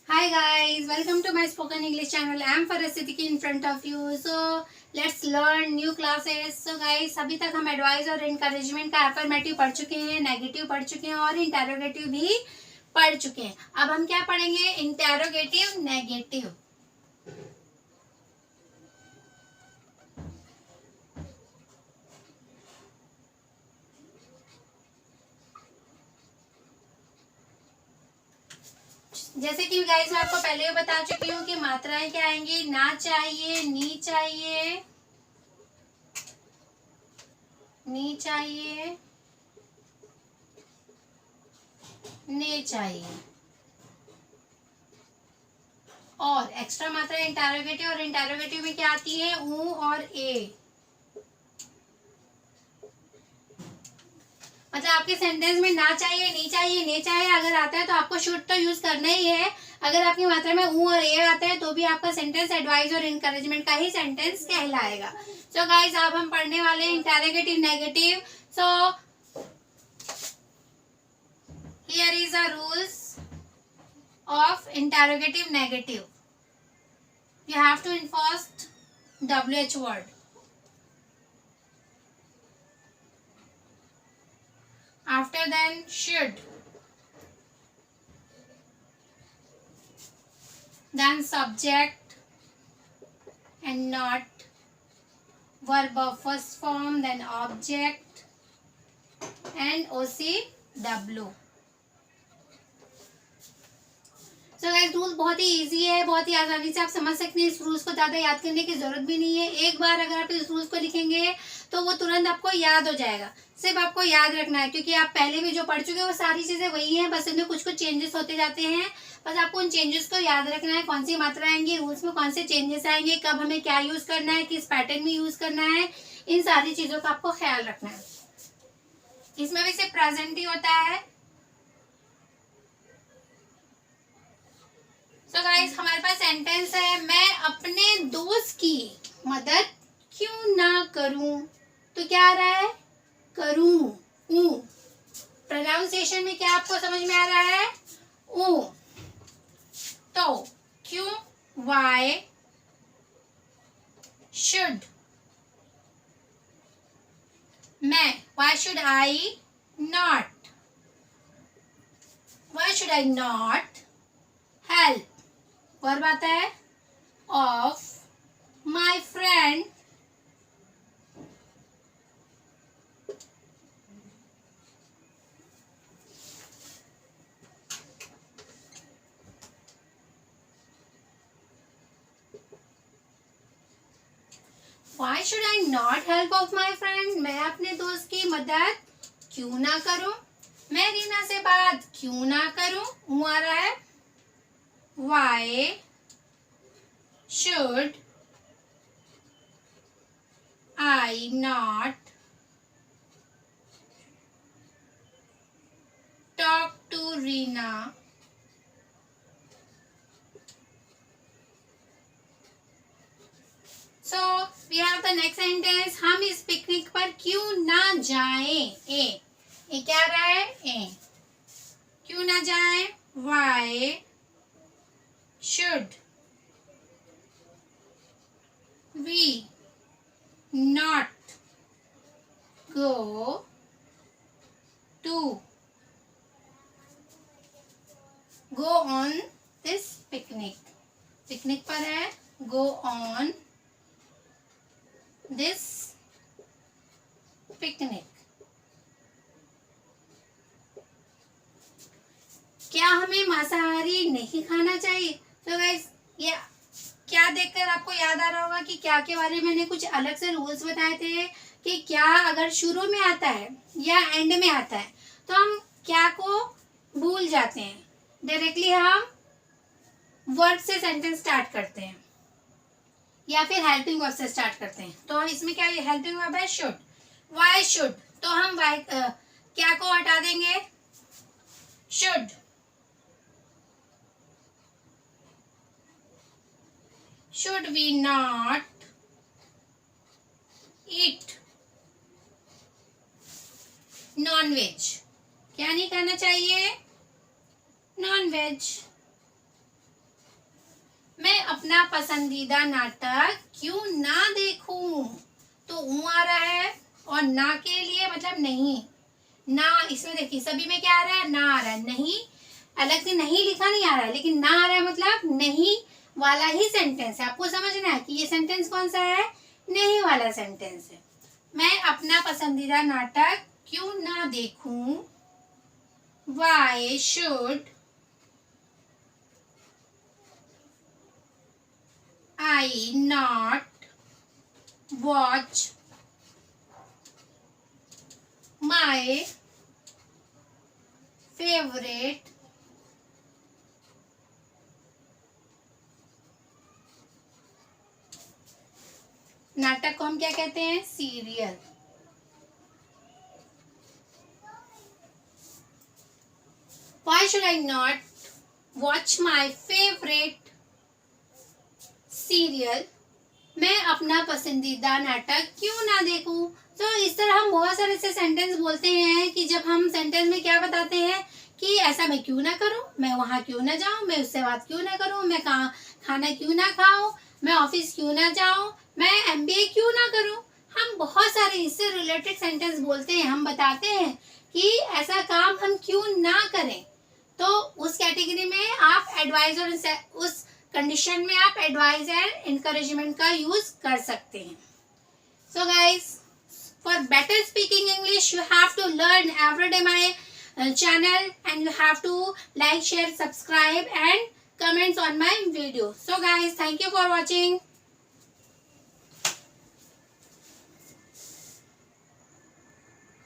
Hi guys, welcome to my spoken English channel. I am Farah Siddiqui in front of you. So let's learn new classes. So guys, अभी तक हम advice और encouragement का affirmative पढ़ चुके हैं, negative पढ़ चुके हैं और इंटेरोगेटिव भी पढ़ चुके हैं. अब हम क्या पढ़ेंगे? Interrogative negative. जैसे कि गाइस मैं आपको पहले भी बता चुकी हूँ कि मात्राएं क्या आएंगी. ना चाहिए, नी चाहिए, नी चाहिए, ने चाहिए. और एक्स्ट्रा मात्रा इंटेरोगेटिव और इंटेरोगेटिव में क्या आती है? ऊ और ए. मतलब आपके सेंटेंस में ना चाहिए, नहीं चाहिए, ने चाहिए अगर आता है तो आपको शुड तो यूज करना ही है. अगर आपकी मात्रा में ऊ और ए आता है तो भी आपका सेंटेंस एडवाइस और इनकरेजमेंट का ही सेंटेंस कहलाएगा. सो गाइस अब हम पढ़ने वाले हैं interrogative negative. So here is a rules of interrogative negative. You have to enforce WH word. After then should. Then subject and not. Verb of first form, then object and OCW. तो guys rule बहुत ही easy है, बहुत ही आसानी से आप समझ सकते हैं. इस रूल्स को ज़्यादा याद करने की ज़रूरत भी नहीं है. एक बार अगर आप इस रूल्स को लिखेंगे तो वो तुरंत आपको याद हो जाएगा. सिर्फ आपको याद रखना है क्योंकि आप पहले भी जो पढ़ चुके हैं वो सारी चीज़ें वही हैं, बस इनमें कुछ कुछ चेंजेस होते जाते हैं. बस आपको उन चेंजेस को याद रखना है. कौन सी मात्रा आएंगी, रूल्स में कौन से चेंजेस आएंगे, कब हमें क्या यूज़ करना है, किस पैटर्न में यूज़ करना है, इन सारी चीज़ों का आपको ख्याल रखना है. इसमें भी सिर्फ प्रेजेंट ही होता है. तो गाइस हमारे पास सेंटेंस है, मैं अपने दोस्त की मदद क्यों ना करूं. तो क्या आ रहा है? करूं. ऊ. प्रोनाउंसिएशन में क्या आपको समझ में आ रहा है? ऊ. तो क्यों, वाई, शुड. मैं, why should I not. Why should I not help. Verb आता है of my friend. Why should I not help of my friend? मैं अपने दोस्त की मदद क्यों ना करूं. मैं रीना से बात क्यों ना करूं. ऊ आ रहा है. Why should I not talk to Reena? So we have the next sentence. हम इस पिकनिक पर क्यों ना जाएं. ए क्या आ रहा है? ए. क्यों ना जाएं. Why should we not go on this picnic. Picnic पर है. go on this picnic. क्या हमें मांसाहारी नहीं खाना चाहिए. तो गाइस ये क्या देखकर आपको याद आ रहा होगा कि क्या के बारे में मैंने कुछ अलग से रूल्स बताए थे कि क्या अगर शुरू में आता है या एंड में आता है तो हम क्या को भूल जाते हैं. डायरेक्टली हम वर्ब से सेंटेंस स्टार्ट करते हैं या फिर हेल्पिंग वर्ब से स्टार्ट करते हैं. तो इसमें क्या हेल्पिंग वर्ब है? शुड. Why should. तो हम वाई क्या को हटा देंगे. Should. Should we not eat non-veg? क्या नहीं करना चाहिए? Non veg. मैं अपना पसंदीदा नाटक क्यों ना देखूं। तो आ रहा है और ना के लिए मतलब नहीं। ना इसमें देखिए सभी में क्या आ रहा है, ना आ रहा है, नहीं अलग से नहीं लिखा नहीं आ रहा है, लेकिन ना आ रहा है मतलब नहीं वाला ही सेंटेंस है। आपको समझना है कि ये सेंटेंस कौन सा है, नहीं वाला सेंटेंस है। मैं अपना पसंदीदा नाटक क्यों ना देखूं, Why should I not watch my favorite नाटक को हम क्या कहते हैं, serial. Why should I not watch my favorite serial? मैं अपना पसंदीदा नाटक क्यों ना देखूं। तो इस तरह हम बहुत सारे ऐसे सेंटेंस बोलते हैं कि जब हम सेंटेंस में क्या बताते हैं कि ऐसा मैं क्यों ना करूं, मैं वहां क्यों ना जाऊं, मैं उससे बात क्यों ना करूं, मैं खाना क्यों ना खाऊं, मैं ऑफिस क्यों ना जाऊं, मैं MBA क्यों ना करूं। हम बहुत सारे इससे रिलेटेड सेंटेंस बोलते हैं, हम बताते हैं कि ऐसा काम हम क्यों ना करें। तो उस कैटेगरी में आप एडवाइस और उस कंडीशन में आप एडवाइस एंड एनकरेजमेंट का यूज कर सकते हैं। So guys, for better speaking English, you have to learn every day my channel, and you have to like, share, subscribe and comments on my video. So guys, thank you for watching.